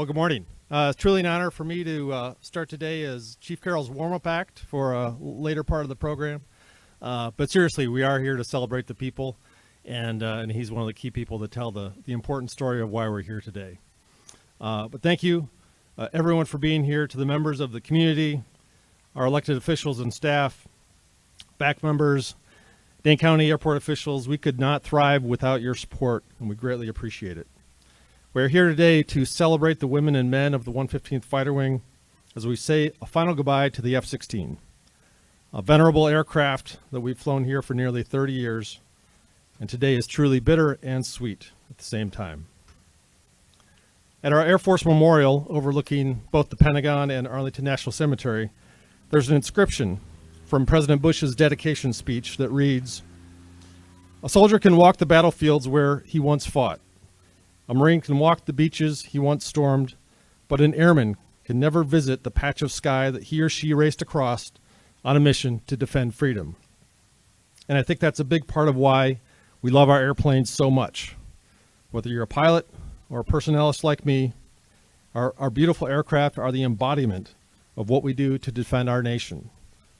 Well, good morning. It's truly an honor for me to start today as Chief Carroll's warm-up act for a later part of the program. But seriously, we are here to celebrate the people, and he's one of the key people that tell the important story of why we're here today. But thank you, everyone, for being here, to the members of the community, our elected officials and staff, back members, Dane County Airport officials. We could not thrive without your support, and we greatly appreciate it. We're here today to celebrate the women and men of the 115th Fighter Wing as we say a final goodbye to the F-16, a venerable aircraft that we've flown here for nearly 30 years, and today is truly bitter and sweet at the same time. At our Air Force Memorial overlooking both the Pentagon and Arlington National Cemetery, there's an inscription from President Bush's dedication speech that reads, "A soldier can walk the battlefields where he once fought. A Marine can walk the beaches he once stormed, but an airman can never visit the patch of sky that he or she raced across on a mission to defend freedom." And I think that's a big part of why we love our airplanes so much. Whether you're a pilot or a personnelist like me, our beautiful aircraft are the embodiment of what we do to defend our nation.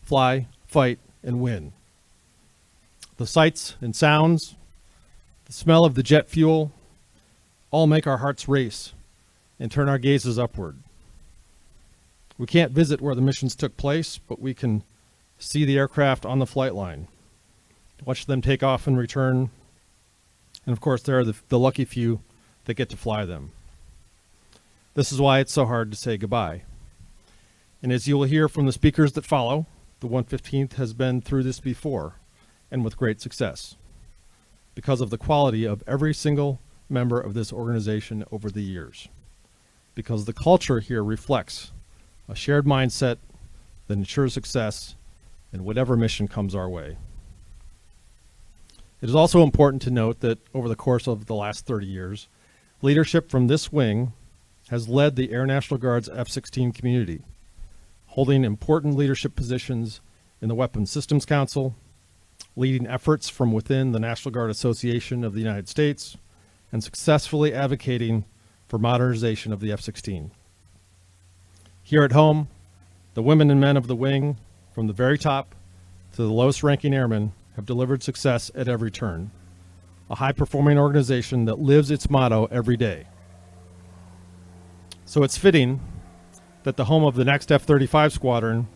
Fly, fight, and win. The sights and sounds, the smell of the jet fuel, all make our hearts race and turn our gazes upward. We can't visit where the missions took place, but we can see the aircraft on the flight line, watch them take off and return, and of course there are the lucky few that get to fly them. This is why it's so hard to say goodbye. And as you will hear from the speakers that follow, the 115th has been through this before, and with great success, because of the quality of every single member of this organization over the years, because the culture here reflects a shared mindset that ensures success in whatever mission comes our way. It is also important to note that over the course of the last 30 years, leadership from this wing has led the Air National Guard's F-16 community, holding important leadership positions in the Weapons Systems Council, leading efforts from within the National Guard Association of the United States, and successfully advocating for modernization of the F-16. Here at home, the women and men of the wing, from the very top to the lowest ranking airmen, have delivered success at every turn, a high-performing organization that lives its motto every day. So it's fitting that the home of the next F-35 squadron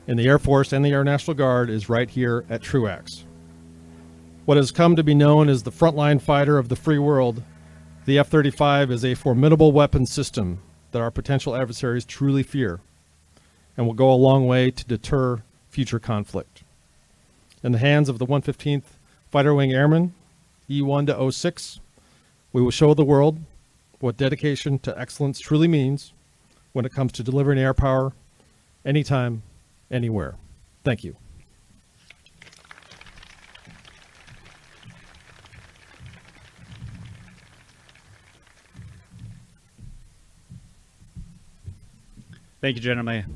in the Air Force and the Air National Guard is right here at Truax. What has come to be known as the frontline fighter of the free world, the F-35 is a formidable weapons system that our potential adversaries truly fear and will go a long way to deter future conflict. In the hands of the 115th Fighter Wing Airmen, E1 to 06, we will show the world what dedication to excellence truly means when it comes to delivering air power anytime, anywhere. Thank you. Thank you, General May. I'd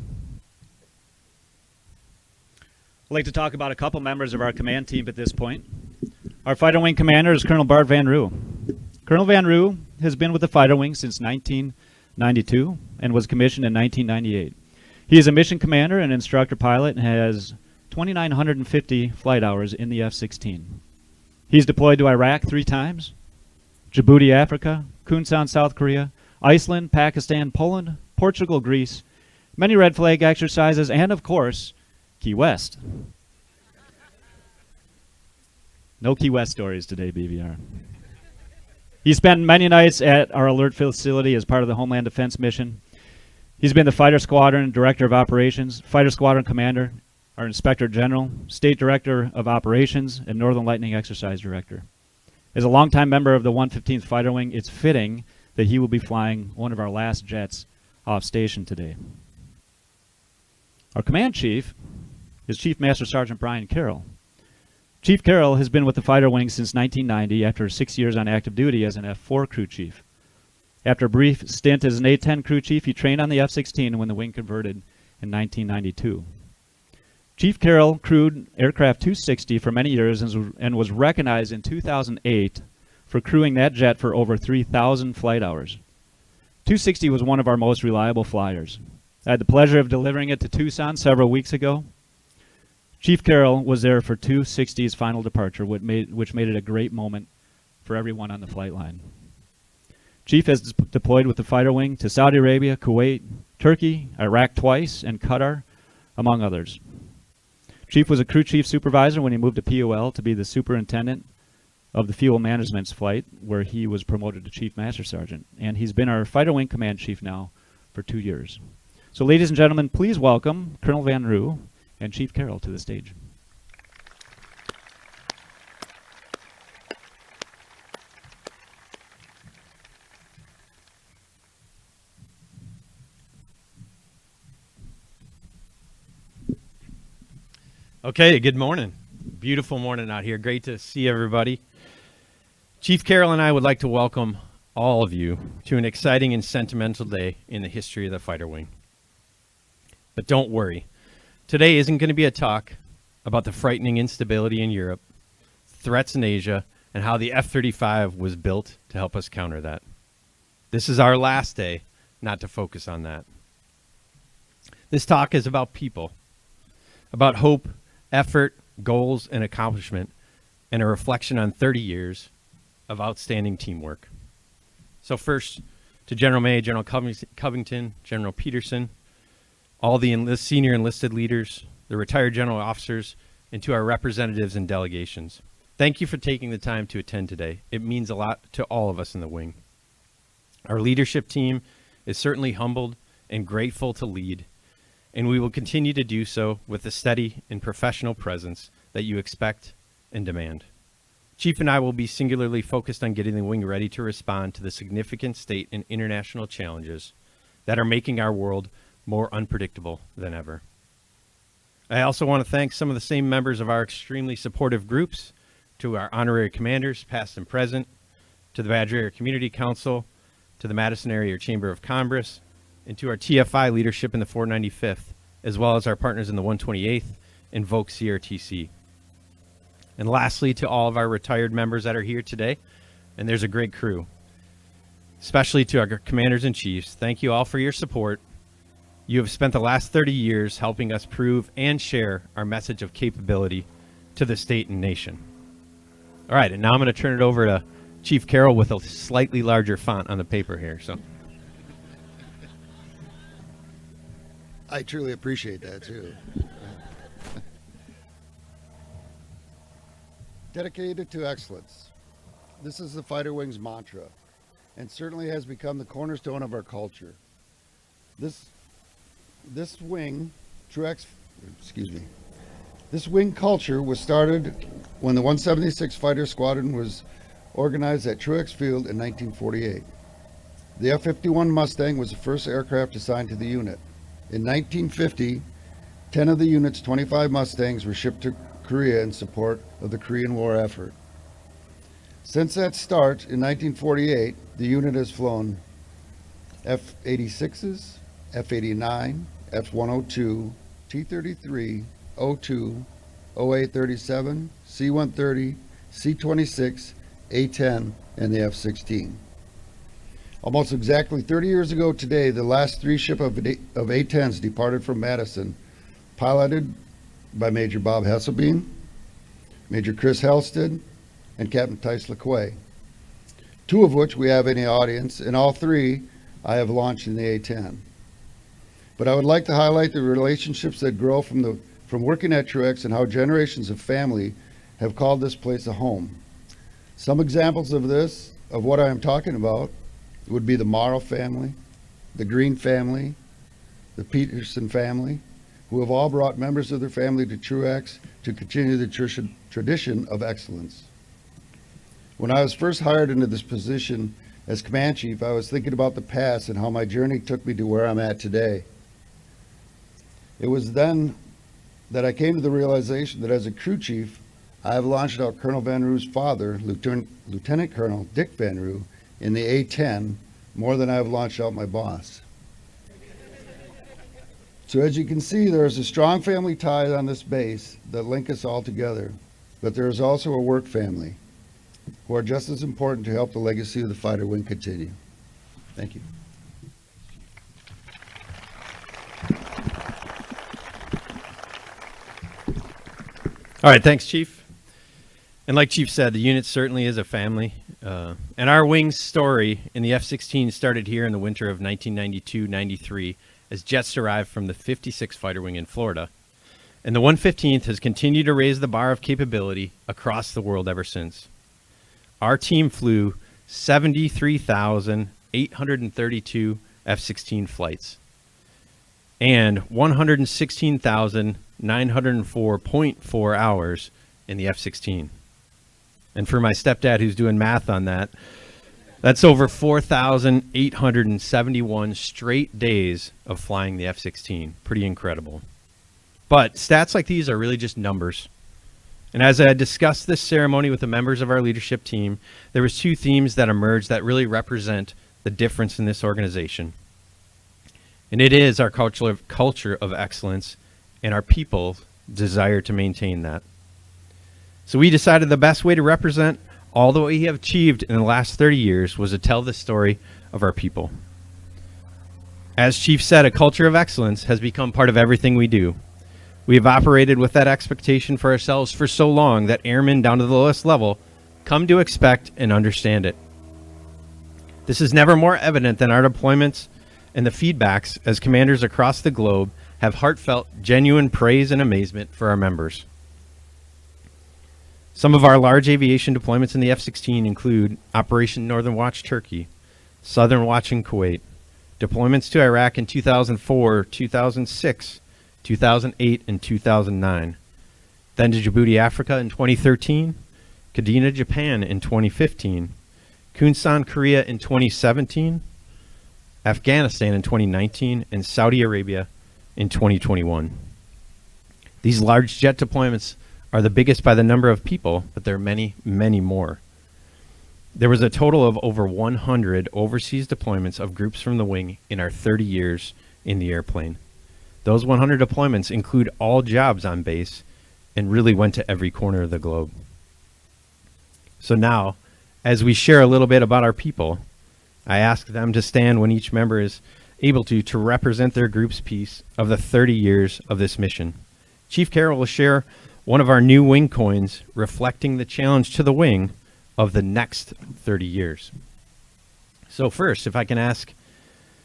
like to talk about a couple members of our command team at this point. Our Fighter Wing commander is Colonel Bart Van Roo. Colonel Van Roo has been with the Fighter Wing since 1992 and was commissioned in 1998. He is a mission commander and instructor pilot and has 2,950 flight hours in the F-16. He's deployed to Iraq 3 times, Djibouti, Africa, Kunsan, South Korea, Iceland, Pakistan, Poland, Portugal, Greece, many red flag exercises, and of course, Key West. No Key West stories today, BVR. He spent many nights at our alert facility as part of the Homeland Defense mission. He's been the Fighter Squadron Director of Operations, Fighter Squadron Commander, our Inspector General, State Director of Operations, and Northern Lightning Exercise Director. As a longtime member of the 115th Fighter Wing, it's fitting that he will be flying one of our last jets off station today. Our command chief is Chief Master Sergeant Brian Carroll. Chief Carroll has been with the Fighter Wing since 1990 after 6 years on active duty as an F-4 crew chief. After a brief stint as an A-10 crew chief, he trained on the F-16 when the wing converted in 1992. Chief Carroll crewed Aircraft 260 for many years and was recognized in 2008 for crewing that jet for over 3,000 flight hours. 260 was one of our most reliable flyers. I had the pleasure of delivering it to Tucson several weeks ago. Chief Carroll was there for 260's final departure, which made it a great moment for everyone on the flight line. Chief has deployed with the fighter wing to Saudi Arabia, Kuwait, Turkey, Iraq twice, and Qatar, among others. Chief was a crew chief supervisor when he moved to POL to be the superintendent of the fuel management's flight, where he was promoted to Chief Master Sergeant. And he's been our fighter wing command chief now for 2 years. So ladies and gentlemen, please welcome Colonel Van Roo and Chief Carroll to the stage. Okay, good morning. Beautiful morning out here. Great to see everybody. Chief Carroll and I would like to welcome all of you to an exciting and sentimental day in the history of the fighter wing. But don't worry. Today isn't going to be a talk about the frightening instability in Europe, threats in Asia, and how the F-35 was built to help us counter that. This is our last day not to focus on that. This talk is about people, about hope, effort, goals, and accomplishment, and a reflection on 30 years of outstanding teamwork. So first, to General May, General Covington, General Peterson, all the senior enlisted leaders, the retired general officers, and to our representatives and delegations. Thank you for taking the time to attend today. It means a lot to all of us in the wing. Our leadership team is certainly humbled and grateful to lead, and we will continue to do so with the steady and professional presence that you expect and demand. Chief and I will be singularly focused on getting the wing ready to respond to the significant state and international challenges that are making our world more unpredictable than ever. I also want to thank some of the same members of our extremely supportive groups, to our honorary commanders, past and present, to the Badger Area Community Council, to the Madison Area Chamber of Commerce, and to our TFI leadership in the 495th, as well as our partners in the 128th and Vogue CRTC. And lastly, to all of our retired members that are here today, and there's a great crew, especially to our commanders and chiefs, thank you all for your support. You have spent the last 30 years helping us prove and share our message of capability to the state and nation. All right, and now I'm going to turn it over to Chief Carroll with a slightly larger font on the paper here. So. I truly appreciate that, too. Dedicated to excellence. This is the Fighter Wing's mantra, and certainly has become the cornerstone of our culture. This wing culture was started when the 176 Fighter Squadron was organized at Truax Field in 1948. The F-51 Mustang was the first aircraft assigned to the unit. In 1950, 10 of the unit's 25 Mustangs were shipped to Korea in support of the Korean War effort. Since that start in 1948, the unit has flown F-86s, F-89, F-102, T-33, O-2, OA-37, C-130, C-26, A-10, and the F-16. Almost exactly 30 years ago today, the last three ship of A-10s departed from Madison, piloted by Major Bob Hesselbein, Major Chris Helsted, and Captain Tice LeQuay, two of which we have in the audience, and all three I have launched in the A-10. But I would like to highlight the relationships that grow from working at Truax and how generations of family have called this place a home. Some examples of this, of what I am talking about, would be the Morrow family, the Green family, the Peterson family, who have all brought members of their family to Truax to continue the tradition of excellence. When I was first hired into this position as command chief, I was thinking about the past and how my journey took me to where I'm at today. It was then that I came to the realization that as a crew chief, I have launched out Colonel Van Roo's father, Lieutenant Colonel Dick Van Roo, in the A-10 more than I have launched out my boss. So as you can see, there is a strong family tie on this base that link us all together, but there is also a work family who are just as important to help the legacy of the fighter wing continue. Thank you. All right, thanks, Chief. And like Chief said, the unit certainly is a family. And our wing's story in the F-16 started here in the winter of 1992-93 as jets arrived from the 56th Fighter Wing in Florida. And the 115th has continued to raise the bar of capability across the world ever since. Our team flew 73,832 F-16 flights and 116,904.4 hours in the F-16. And for my stepdad who's doing math on that, that's over 4,871 straight days of flying the F-16. Pretty incredible. But stats like these are really just numbers. And as I discussed this ceremony with the members of our leadership team, there was two themes that emerged that really represent the difference in this organization. And it is our culture of excellence and our people's desire to maintain that. So we decided the best way to represent all that we have achieved in the last 30 years was to tell the story of our people. As Chief said, a culture of excellence has become part of everything we do. We have operated with that expectation for ourselves for so long that airmen down to the lowest level come to expect and understand it. This is never more evident than our deployments and the feedbacks as commanders across the globe have heartfelt, genuine praise and amazement for our members. Some of our large aviation deployments in the F-16 include Operation Northern Watch Turkey, Southern Watch in Kuwait, deployments to Iraq in 2004, 2006, 2008, and 2009. Then to Djibouti, Africa in 2013, Kadena, Japan in 2015, Kunsan, Korea in 2017, Afghanistan in 2019, and Saudi Arabia in 2021. These large jet deployments are the biggest by the number of people, but there are many, many more. There was a total of over 100 overseas deployments of groups from the wing in our 30 years in the airplane. Those 100 deployments include all jobs on base and really went to every corner of the globe. So now, as we share a little bit about our people, I ask them to stand when each member is able to represent their group's piece of the 30 years of this mission. Chief Carroll will share one of our new wing coins reflecting the challenge to the wing of the next 30 years. So first, if I can ask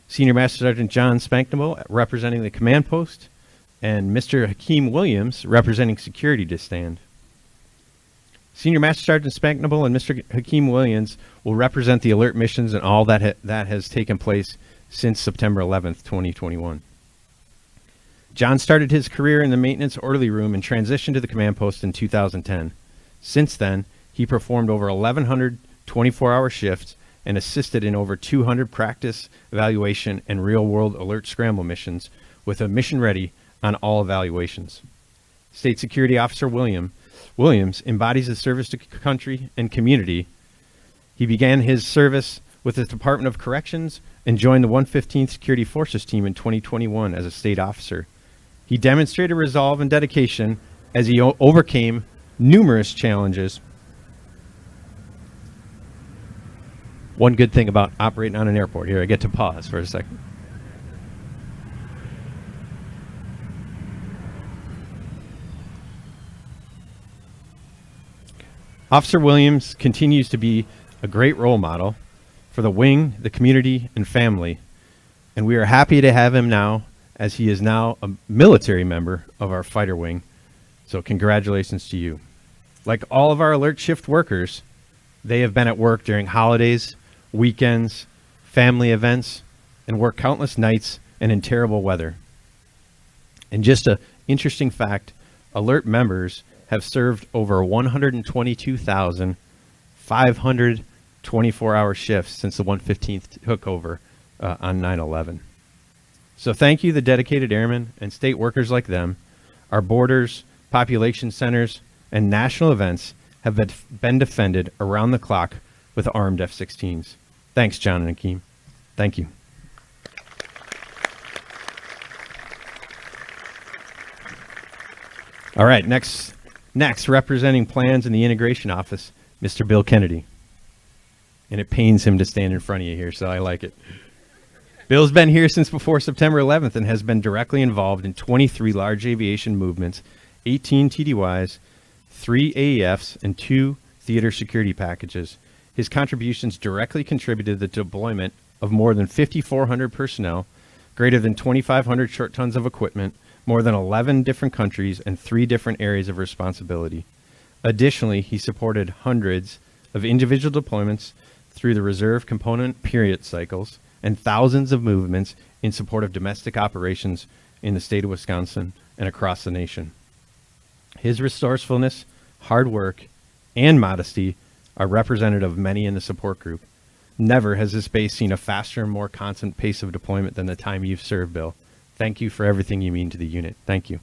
Senior Master Sergeant John Spanknable, representing the command post, and Mr. Hakeem Williams, representing security, to stand. Senior Master Sergeant Spanknable and Mr. Hakeem Williams will represent the alert missions and all that has taken place since September 11th, 2021. John started his career in the maintenance orderly room and transitioned to the command post in 2010. Since then, he performed over 1,100 24-hour shifts and assisted in over 200 practice, evaluation, and real-world alert scramble missions with a mission ready on all evaluations. State Security Officer Williams embodies his service to country and community. He began his service with the Department of Corrections and joined the 115th Security Forces team in 2021 as a state officer. He demonstrated resolve and dedication as he overcame numerous challenges. One good thing about operating on an airport, here I get to pause for a second. Officer Williams continues to be a great role model for the wing, the community, and family, and we are happy to have him now, as he is now a military member of our fighter wing. So congratulations to you. Like all of our alert shift workers, they have been at work during holidays, weekends, family events, and work countless nights and in terrible weather. And just an interesting fact, alert members have served over 122,500 24-hour shifts since the 115th took over on 9/11. So thank you, the dedicated airmen and state workers like them. Our borders, population centers, and national events have been defended around the clock with armed F-16s. Thanks, John and Hakeem. Thank you. All right, next representing plans in the integration office, Mr. Bill Kennedy. And it pains him to stand in front of you here, so I like it. Bill's been here since before September 11th and has been directly involved in 23 large aviation movements, 18 TDYs, 3 AEFs, and 2 theater security packages. His contributions directly contributed to the deployment of more than 5,400 personnel, greater than 2,500 short tons of equipment, more than 11 different countries, and 3 different areas of responsibility. Additionally, he supported hundreds of individual deployments through the reserve component period cycles and thousands of movements in support of domestic operations in the state of Wisconsin and across the nation. His resourcefulness, hard work, and modesty are representative of many in the support group. Never has this base seen a faster and more constant pace of deployment than the time you've served, Bill. Thank you for everything you mean to the unit. Thank you.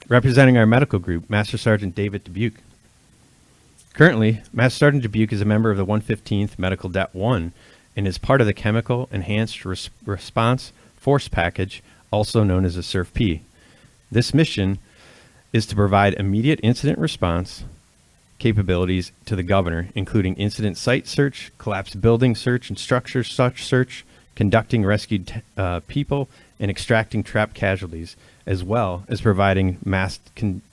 Representing our medical group, Master Sergeant David Dubuque. Currently, Master Sergeant Dubuque is a member of the 115th Medical Det 1 and is part of the Chemical Enhanced Response Force Package, also known as a SURF-P. This mission is to provide immediate incident response capabilities to the governor, including incident site search, collapsed building search and structure search, conducting rescued people, and extracting trapped casualties, as well as providing mass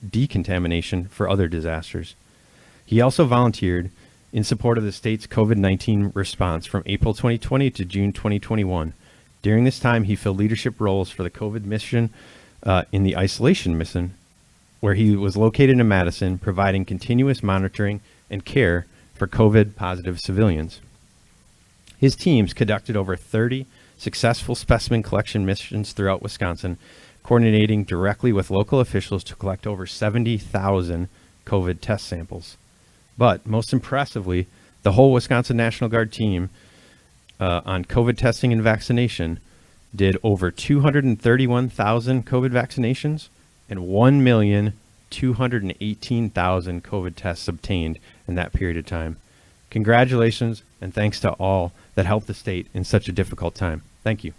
decontamination for other disasters. He also volunteered in support of the state's COVID-19 response from April 2020 to June 2021. During this time, he filled leadership roles for the COVID mission in the isolation mission, where he was located in Madison, providing continuous monitoring and care for COVID-positive civilians. His teams conducted over 30 successful specimen collection missions throughout Wisconsin, coordinating directly with local officials to collect over 70,000 COVID test samples. But most impressively, the whole Wisconsin National Guard team on COVID testing and vaccination did over 231,000 COVID vaccinations and 1,218,000 COVID tests obtained in that period of time. Congratulations, and thanks to all that helped the state in such a difficult time. Thank you.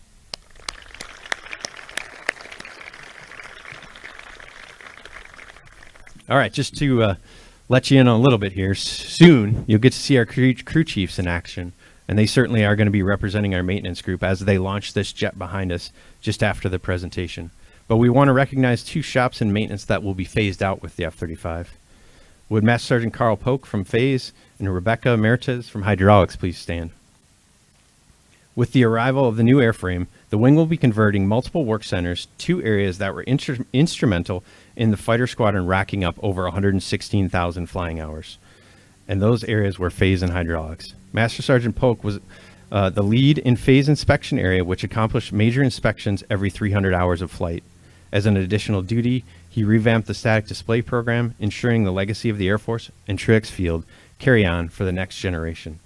All right, just to let you in on a little bit here, soon you'll get to see our crew chiefs in action, and they certainly are going to be representing our maintenance group as they launch this jet behind us just after the presentation. But we want to recognize 2 shops in maintenance that will be phased out with the F-35. Would Master Sergeant Carl Polk from Phase and Rebecca Mertes from Hydraulics please stand? With the arrival of the new airframe, the wing will be converting multiple work centers to areas that were instrumental in the fighter squadron racking up over 116,000 flying hours. And those areas were Phase and Hydraulics. Master Sergeant Polk was the lead in Phase inspection area, which accomplished major inspections every 300 hours of flight. As an additional duty, he revamped the static display program, ensuring the legacy of the Air Force and Truax Field carry on for the next generation.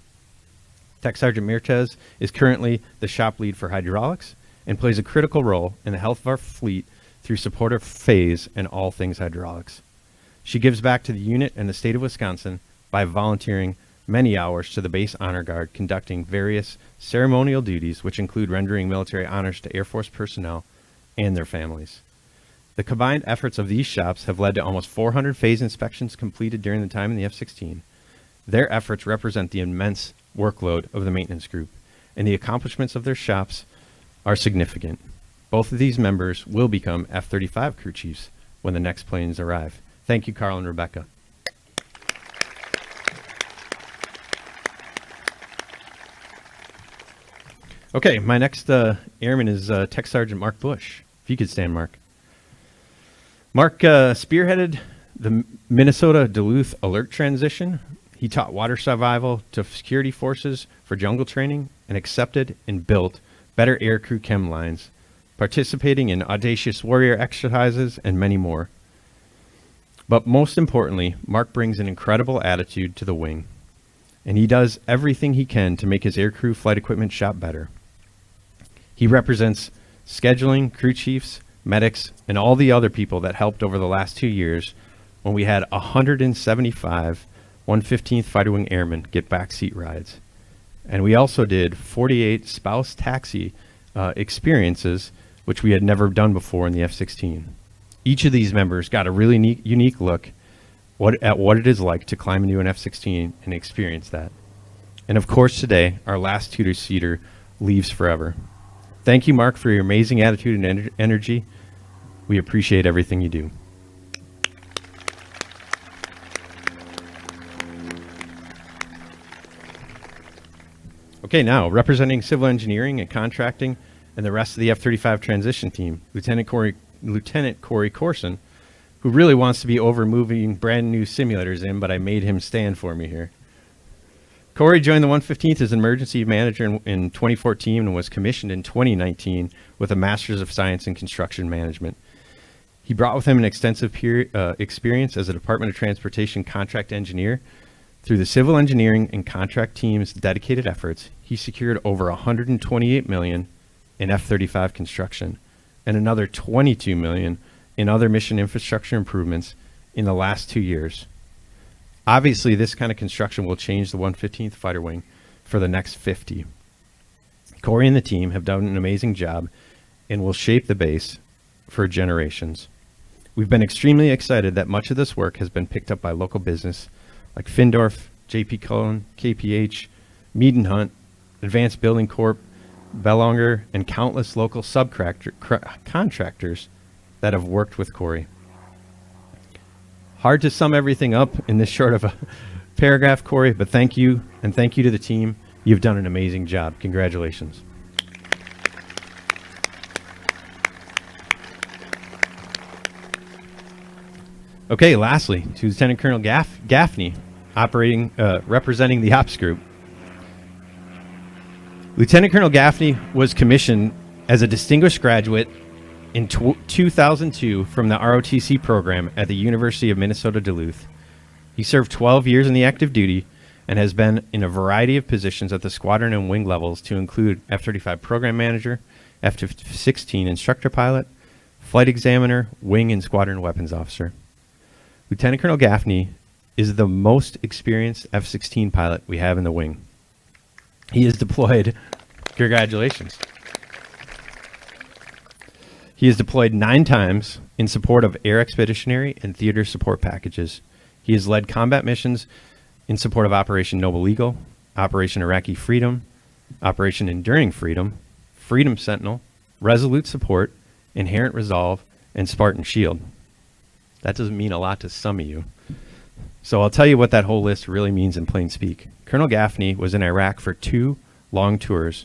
Tech Sergeant Mertes is currently the shop lead for Hydraulics and plays a critical role in the health of our fleet through support of Phase and all things hydraulics. She gives back to the unit and the state of Wisconsin by volunteering many hours to the Base Honor Guard, conducting various ceremonial duties, which include rendering military honors to Air Force personnel and their families. The combined efforts of these shops have led to almost 400 Phase inspections completed during the time in the F-16. Their efforts represent the immense workload of the maintenance group, and the accomplishments of their shops are significant. Both of these members will become F-35 crew chiefs when the next planes arrive. Thank you, Carl and Rebecca. Okay, my next airman is Tech Sergeant Mark Bush. If you could stand, Mark. Mark spearheaded the Minnesota Duluth alert transition. He taught water survival to security forces for jungle training and accepted and built better air crew chem lines, participating in audacious warrior exercises and many more. But most importantly, Mark brings an incredible attitude to the wing, and he does everything he can to make his aircrew flight equipment shop better. He represents scheduling, crew chiefs, medics, and all the other people that helped over the last 2 years when we had 175 115th Fighter Wing Airmen get backseat rides. And we also did 48 spouse taxi experiences, which we had never done before in the F-16. Each of these members got a really unique look at what it is like to climb into an F-16 and experience that. And of course today, our last two-seater leaves forever. Thank you, Mark, for your amazing attitude and energy. We appreciate everything you do. Okay, now, representing civil engineering and contracting and the rest of the F-35 transition team, Lieutenant Corey Corson, who really wants to be over moving brand new simulators in, but I made him stand for me here. Corey joined the 115th as an emergency manager in 2014 and was commissioned in 2019 with a Master's of Science in Construction Management. He brought with him an extensive experience as a Department of Transportation contract engineer. Through the civil engineering and contract team's dedicated efforts, he secured over $128 million in F-35 construction and another $22 million in other mission infrastructure improvements in the last 2 years. Obviously, this kind of construction will change the 115th Fighter Wing for the next 50. Corey and the team have done an amazing job and will shape the base for generations. We've been extremely excited that much of this work has been picked up by local business like Findorf, JP Cullen, KPH, Mead and Hunt, Advanced Building Corp, Bellonger, and countless local subcontractors that have worked with Corey. Hard to sum everything up in this short of a paragraph, Corey, but thank you, and thank you to the team. You've done an amazing job. Congratulations. Okay, lastly, to Lieutenant Colonel Gaffney, representing the Ops Group. Lieutenant Colonel Gaffney was commissioned as a distinguished graduate in 2002 from the ROTC program at the University of Minnesota Duluth. He served 12 years in the active duty and has been in a variety of positions at the squadron and wing levels to include F-35 program manager, F-16 instructor pilot, flight examiner, wing and squadron weapons officer. Lieutenant Colonel Gaffney is the most experienced F-16 pilot we have in the wing. He is deployed, congratulations. He is deployed 9 times in support of air expeditionary and theater support packages. He has led combat missions in support of Operation Noble Eagle, Operation Iraqi Freedom, Operation Enduring Freedom, Freedom Sentinel, Resolute Support, Inherent Resolve, and Spartan Shield. That doesn't mean a lot to some of you. So I'll tell you what that whole list really means in plain speak. Colonel Gaffney was in Iraq for 2 long tours,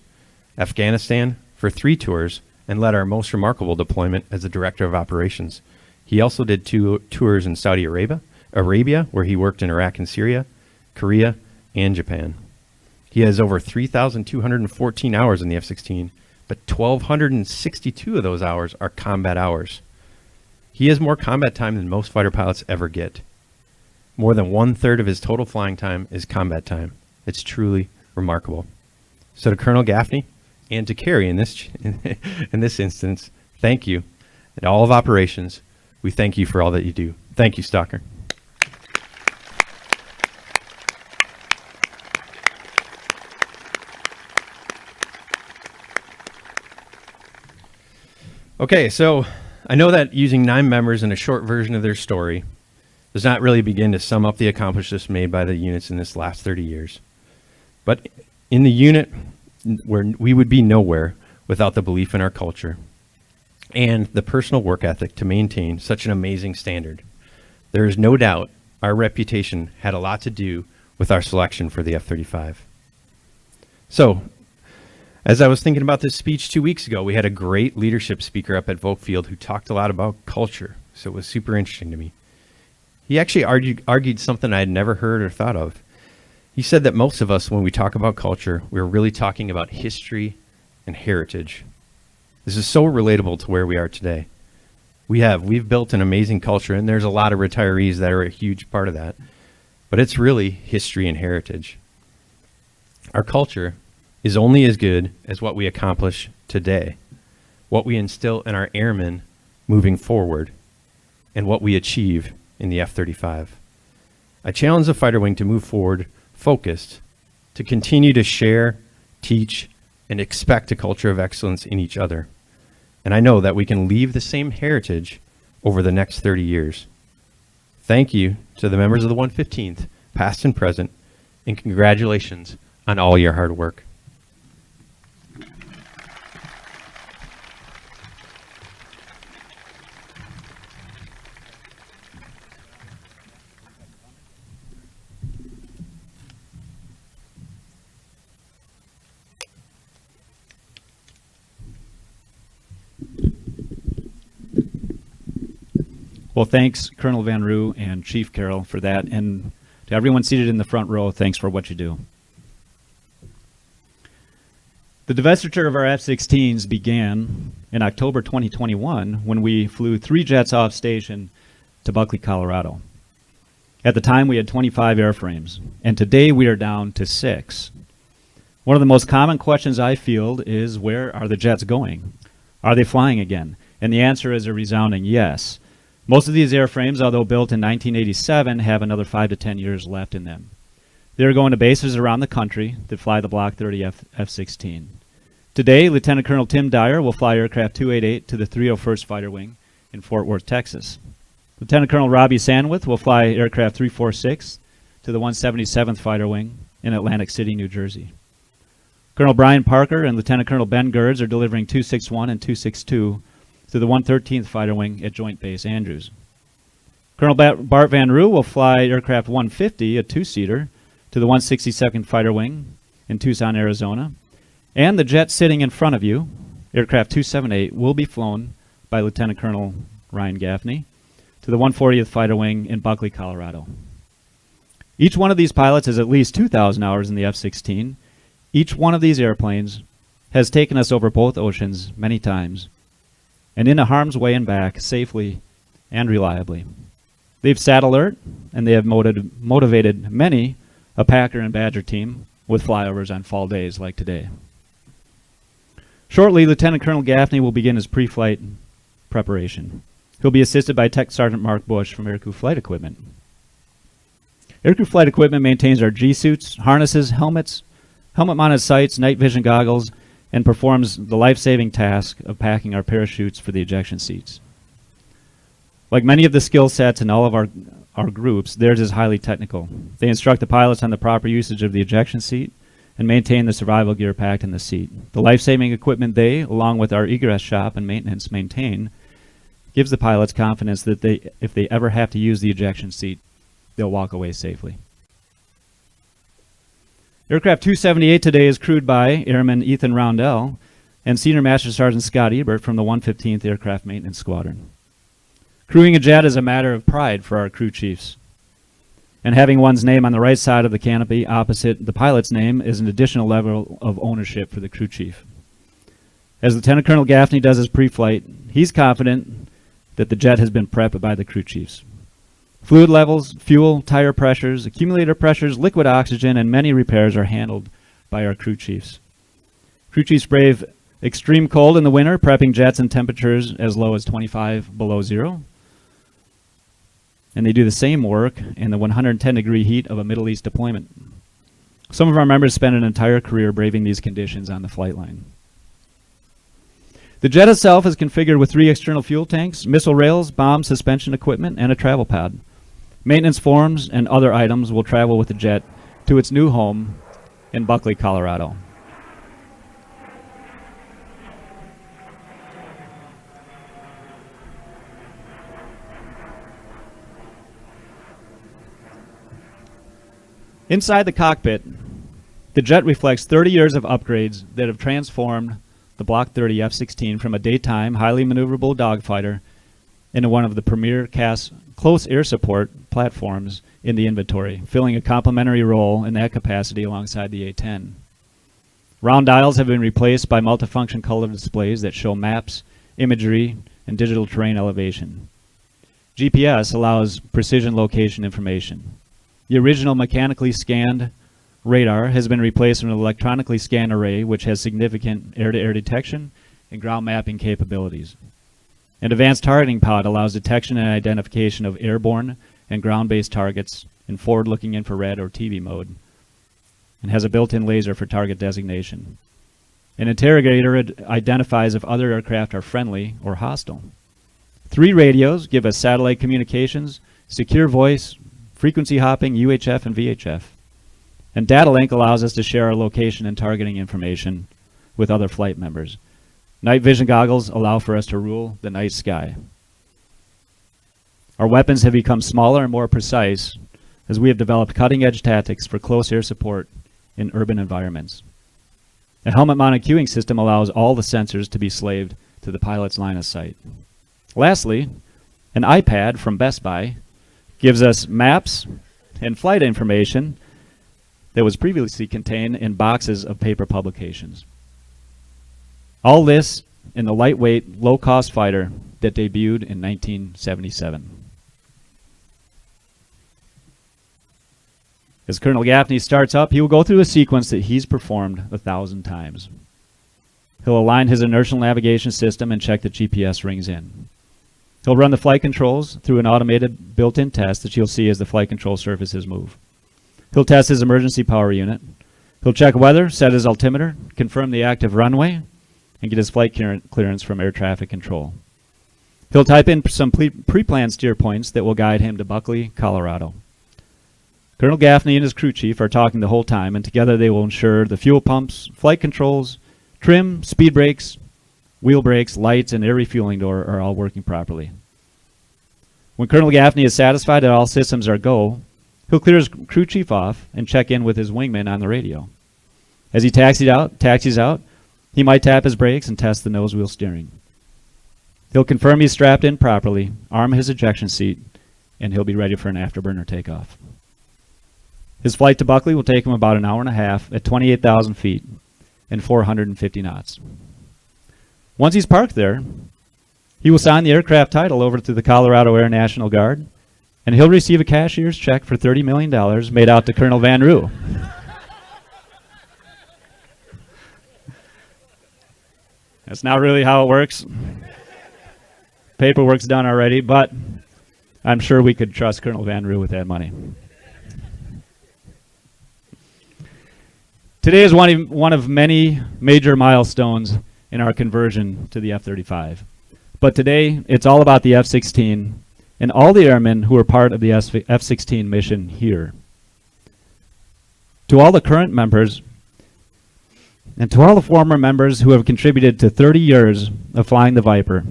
Afghanistan for 3 tours, and led our most remarkable deployment as the Director of Operations. He also did 2 tours in Saudi Arabia, where he worked in Iraq and Syria, Korea, and Japan. He has over 3,214 hours in the F-16, but 1,262 of those hours are combat hours. He has more combat time than most fighter pilots ever get. More than 1/3 of his total flying time is combat time. It's truly remarkable. So to Colonel Gaffney and to Carrie in this instance, thank you. And all of operations, we thank you for all that you do. Thank you, Stalker. Okay, so I know that using 9 members in a short version of their story does not really begin to sum up the accomplishments made by the units in this last 30 years. But in the unit, where we would be nowhere without the belief in our culture and the personal work ethic to maintain such an amazing standard. There is no doubt our reputation had a lot to do with our selection for the F-35. So, as I was thinking about this speech 2 weeks ago, we had a great leadership speaker up at Vogue Field who talked a lot about culture, so it was super interesting to me. He actually argued something I had never heard or thought of. He said that most of us, when we talk about culture, we're really talking about history and heritage. This is so relatable to where we are today. We've built an amazing culture, and there's a lot of retirees that are a huge part of that. But it's really history and heritage. Our culture is only as good as what we accomplish today, what we instill in our airmen moving forward, and what we achieve in the F-35. I challenge the fighter wing to move forward focused, to continue to share, teach, and expect a culture of excellence in each other. And I know that we can leave the same heritage over the next 30 years. Thank you to the members of the 115th, past and present, and congratulations on all your hard work. Well, thanks, Colonel Van Roo and Chief Carroll, for that. And to everyone seated in the front row, thanks for what you do. The divestiture of our F-16s began in October 2021 when we flew 3 jets off station to Buckley, Colorado. At the time, we had 25 airframes, and today we are down to 6. One of the most common questions I field is, where are the jets going? Are they flying again? And the answer is a resounding yes. Most of these airframes, although built in 1987, have another 5 to 10 years left in them. They are going to bases around the country that fly the Block 30 F-16. Today, Lieutenant Colonel Tim Dyer will fly aircraft 288 to the 301st Fighter Wing in Fort Worth, Texas. Lieutenant Colonel Robbie Sandwith will fly aircraft 346 to the 177th Fighter Wing in Atlantic City, New Jersey. Colonel Brian Parker and Lieutenant Colonel Ben Gerds are delivering 261 and 262 to the 113th Fighter Wing at Joint Base Andrews. Colonel Bart Van Roo will fly aircraft 150, a 2-seater, to the 162nd Fighter Wing in Tucson, Arizona. And the jet sitting in front of you, aircraft 278, will be flown by Lieutenant Colonel Ryan Gaffney to the 140th Fighter Wing in Buckley, Colorado. Each one of these pilots has at least 2,000 hours in the F-16. Each one of these airplanes has taken us over both oceans many times and into harm's way and back safely and reliably. They've sat alert, and they have motivated many a Packer and Badger team with flyovers on fall days like today. Shortly, Lieutenant Colonel Gaffney will begin his pre-flight preparation. He'll be assisted by Tech Sergeant Mark Bush from Aircrew Flight Equipment. Aircrew Flight Equipment maintains our G-suits, harnesses, helmets, helmet-mounted sights, night vision goggles, and performs the life-saving task of packing our parachutes for the ejection seats. Like many of the skill sets in all of our groups, theirs is highly technical. They instruct the pilots on the proper usage of the ejection seat and maintain the survival gear packed in the seat. The life-saving equipment they, along with our egress shop and maintenance, maintain gives the pilots confidence that if they ever have to use the ejection seat, they'll walk away safely. Aircraft 278 today is crewed by Airman Ethan Roundell and Senior Master Sergeant Scott Ebert from the 115th Aircraft Maintenance Squadron. Crewing a jet is a matter of pride for our crew chiefs, and having one's name on the right side of the canopy opposite the pilot's name is an additional level of ownership for the crew chief. As Lieutenant Colonel Gaffney does his pre-flight, he's confident that the jet has been prepped by the crew chiefs. Fluid levels, fuel, tire pressures, accumulator pressures, liquid oxygen, and many repairs are handled by our crew chiefs. Crew chiefs brave extreme cold in the winter, prepping jets in temperatures as low as 25 below zero. And they do the same work in the 110-degree heat of a Middle East deployment. Some of our members spend an entire career braving these conditions on the flight line. The jet itself is configured with 3 external fuel tanks, missile rails, bomb suspension equipment, and a travel pod. Maintenance forms and other items will travel with the jet to its new home in Buckley, Colorado. Inside the cockpit, the jet reflects 30 years of upgrades that have transformed the Block 30 F-16 from a daytime, highly maneuverable dogfighter into one of the premier close air support platforms in the inventory, filling a complementary role in that capacity alongside the A-10. Round dials have been replaced by multifunction color displays that show maps, imagery, and digital terrain elevation. GPS allows precision location information. The original mechanically scanned radar has been replaced with an electronically scanned array which has significant air-to-air detection and ground mapping capabilities. An advanced targeting pod allows detection and identification of airborne and ground-based targets in forward-looking infrared or TV mode, and has a built-in laser for target designation. An interrogator identifies if other aircraft are friendly or hostile. 3 radios give us satellite communications, secure voice, frequency hopping, UHF, and VHF. And Data Link allows us to share our location and targeting information with other flight members. Night vision goggles allow for us to rule the night sky. Our weapons have become smaller and more precise as we have developed cutting-edge tactics for close air support in urban environments. A helmet-mounted cueing system allows all the sensors to be slaved to the pilot's line of sight. Lastly, An iPad from Best Buy gives us maps and flight information that was previously contained in boxes of paper publications. All this in the lightweight, low-cost fighter that debuted in 1977. As Colonel Gaffney starts up, he will go through a sequence that he's performed 1,000 times. He'll align his inertial navigation system and check the GPS rings in. He'll run the flight controls through an automated built-in test that you'll see as the flight control surfaces move. He'll test his emergency power unit. He'll check weather, set his altimeter, confirm the active runway, and get his flight clearance from air traffic control. He'll type in some pre-planned steer points that will guide him to Buckley, Colorado. Colonel Gaffney and his crew chief are talking the whole time, and together they will ensure the fuel pumps, flight controls, trim, speed brakes, wheel brakes, lights, and air refueling door are all working properly. When Colonel Gaffney is satisfied that all systems are go, he'll clear his crew chief off and check in with his wingman on the radio. As he taxis out, he might tap his brakes and test the nose wheel steering. He'll confirm he's strapped in properly, arm his ejection seat, and he'll be ready for an afterburner takeoff. His flight to Buckley will take him about an hour and a half at 28,000 feet and 450 knots. Once he's parked there, he will sign the aircraft title over to the Colorado Air National Guard, and he'll receive a cashier's check for $30 million made out to Colonel Van Roo. That's not really how it works. Paperwork's done already, but I'm sure we could trust Colonel Van Roo with that money. Today is one of many major milestones in our conversion to the F-35. But today, it's all about the F-16 and all the airmen who are part of the F-16 mission here. To all the current members, and to all the former members who have contributed to 30 years of flying the Viper,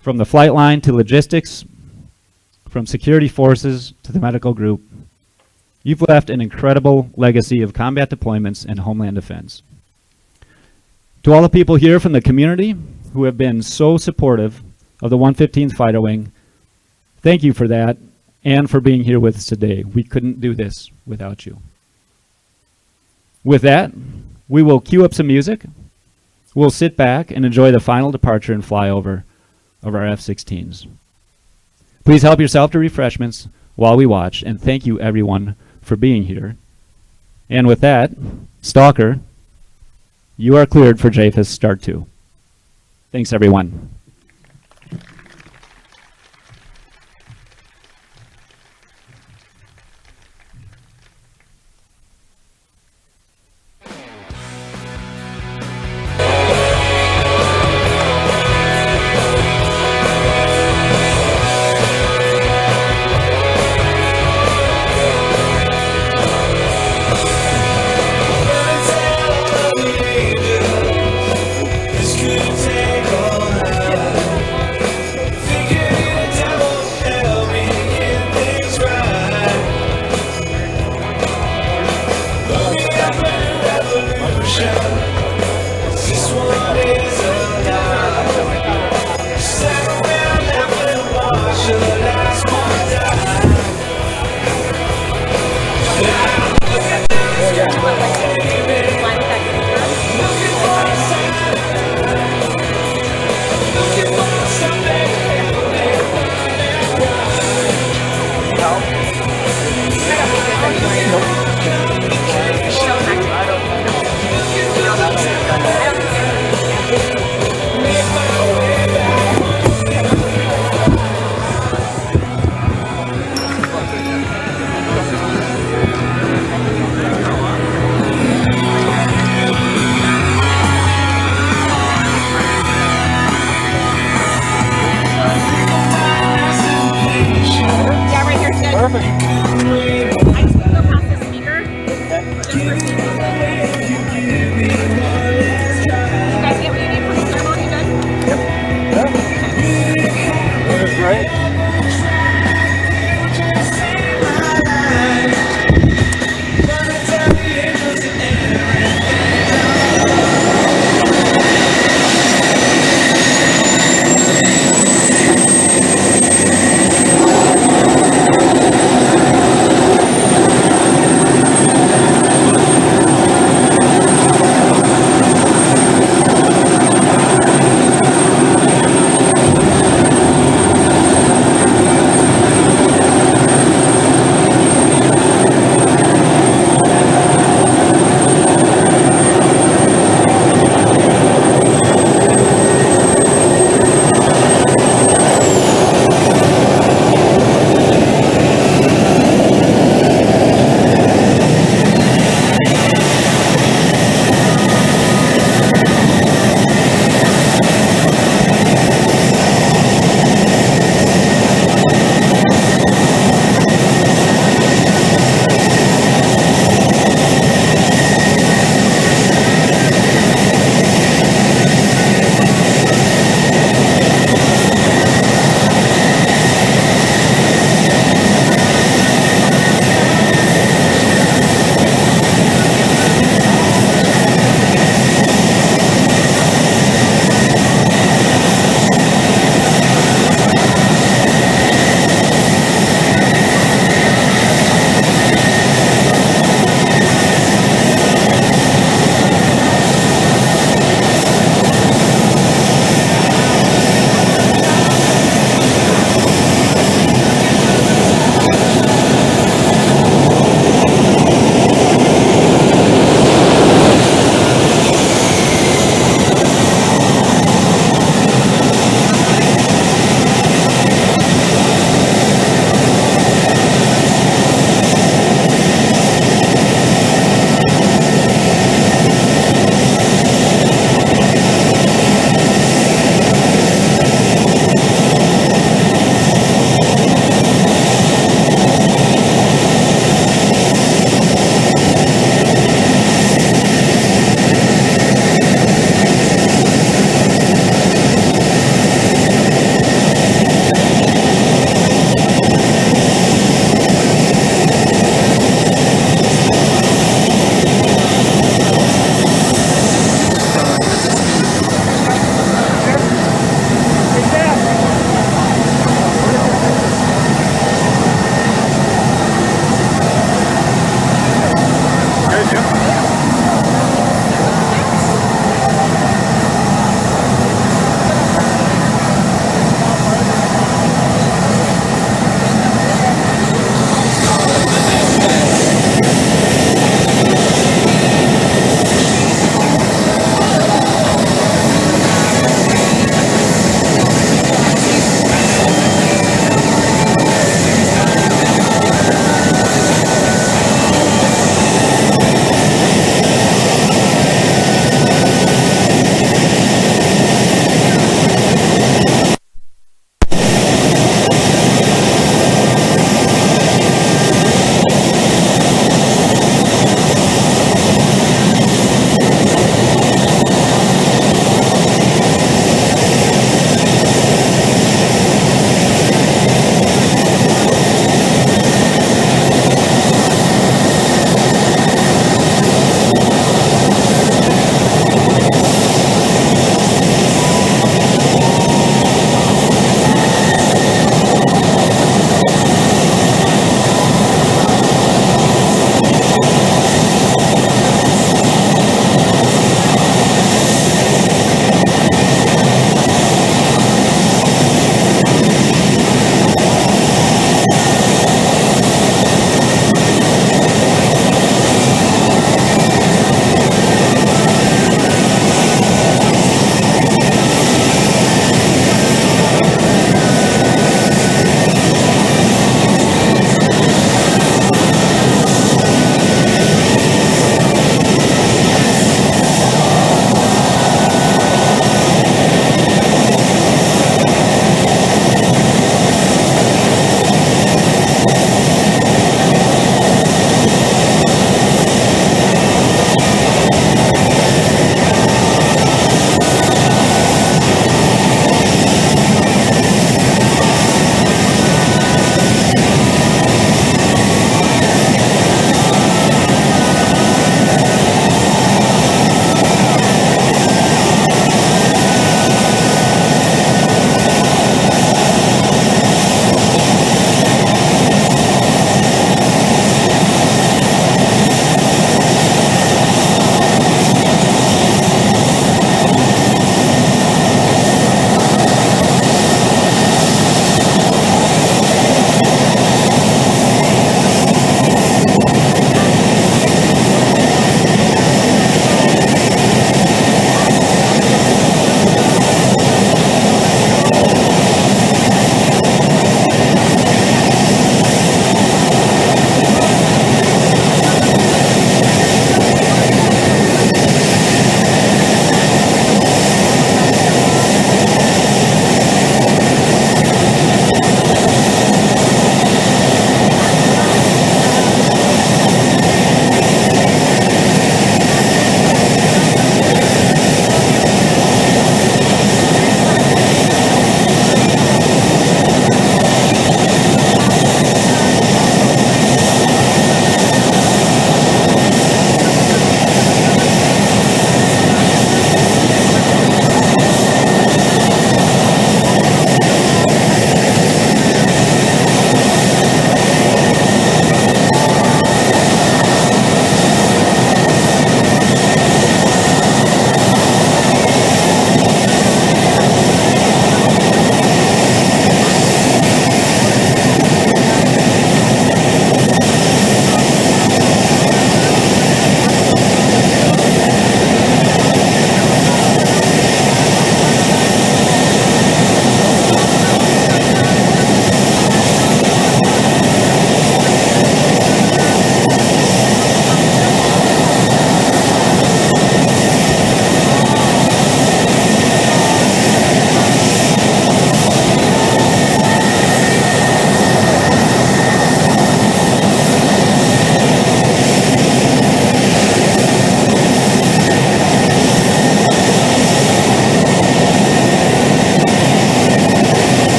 from the flight line to logistics, from security forces to the medical group, you've left an incredible legacy of combat deployments and homeland defense. To all the people here from the community who have been so supportive of the 115th Fighter Wing, thank you for that and for being here with us today. We couldn't do this without you. With that, we will cue up some music. We'll sit back and enjoy the final departure and flyover of our F-16s. Please help yourself to refreshments while we watch, and thank you everyone for being here. And with that, Stalker, you are cleared for JFIS Start 2. Thanks, everyone. This could take all night.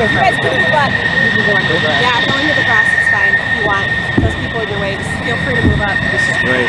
You guys can move up. Yeah, go into the grass. It's fine if you want. Those people in your way, just feel free to move up. This is great.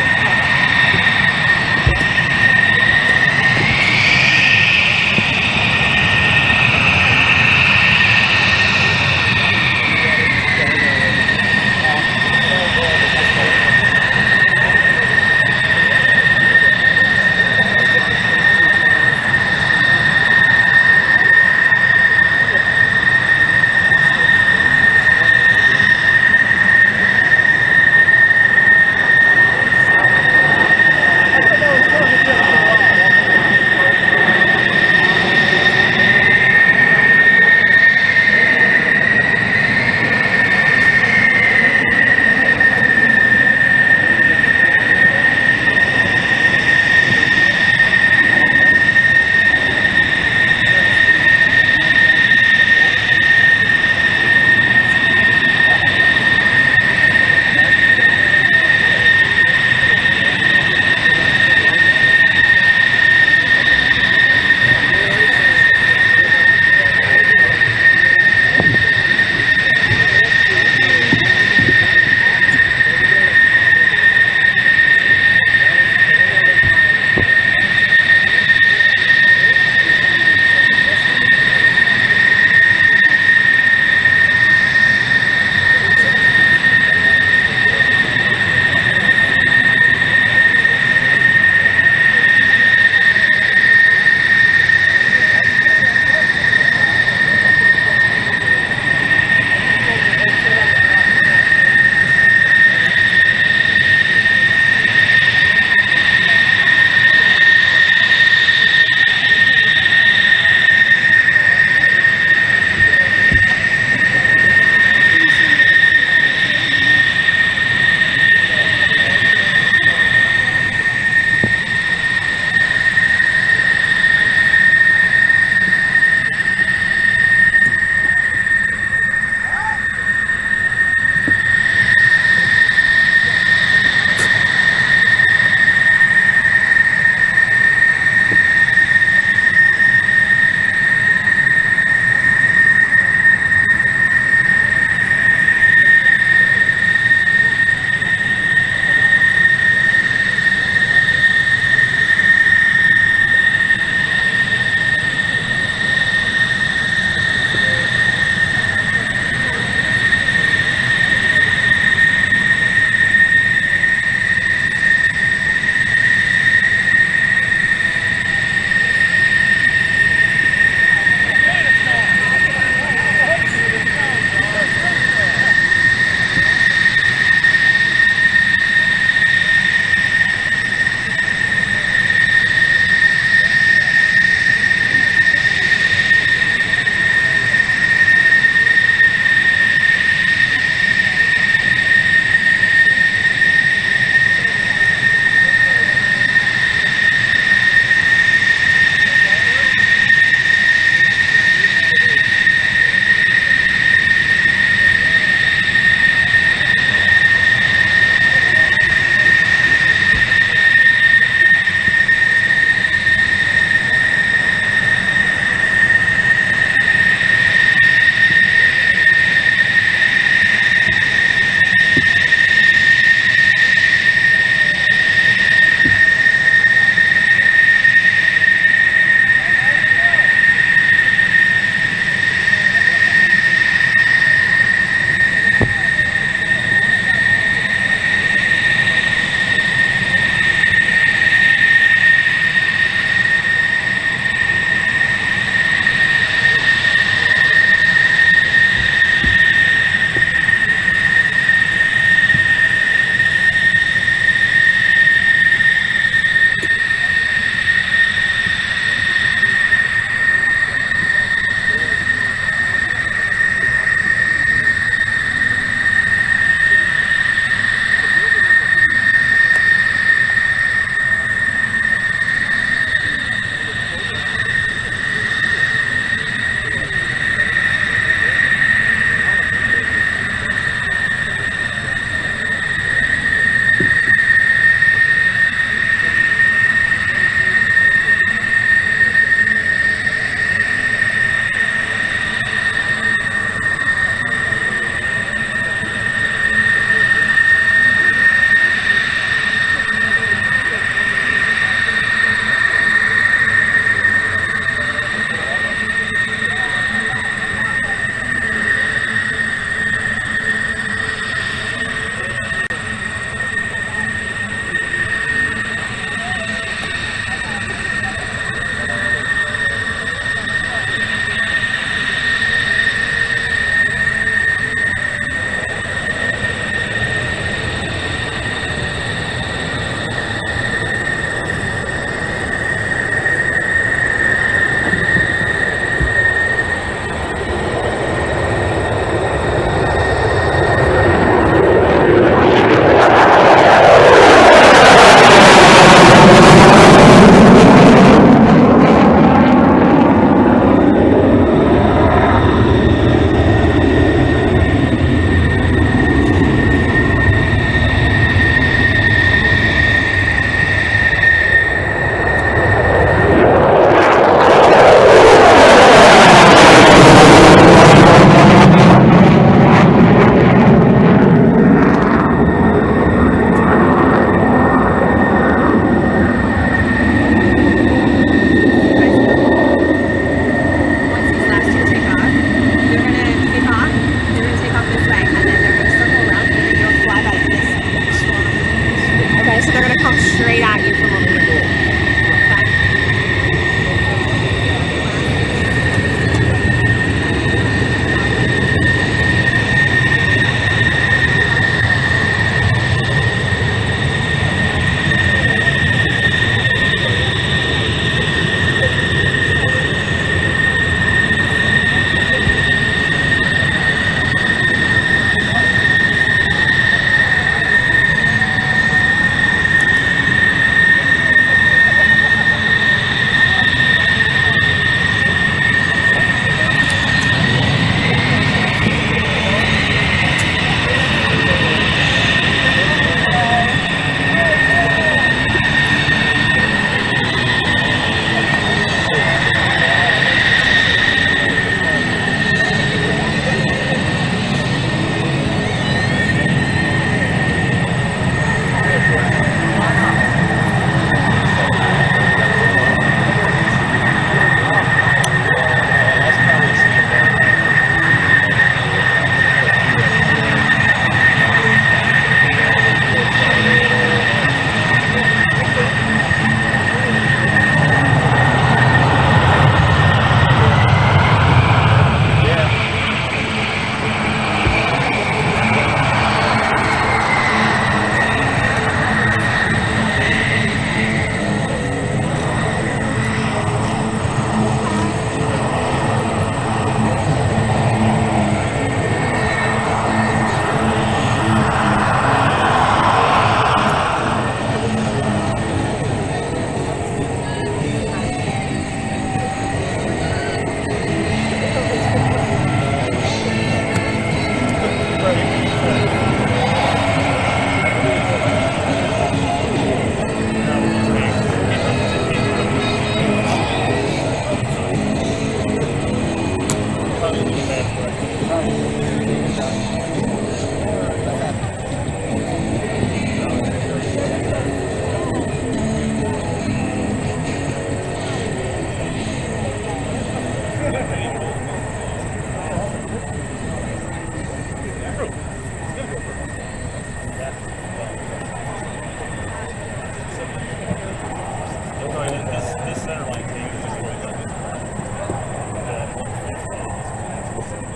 This center line thing is just really good.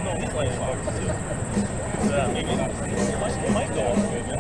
No, these lights are too. Yeah, maybe it might go all the way, man.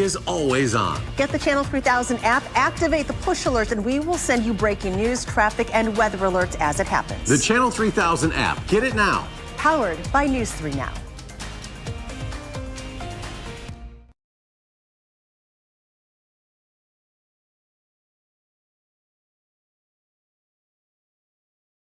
is always on. Get the Channel 3000 app, activate the push alerts, and we will send you breaking news, traffic, and weather alerts as it happens. The Channel 3000 app. Get it now. Powered by News 3 Now.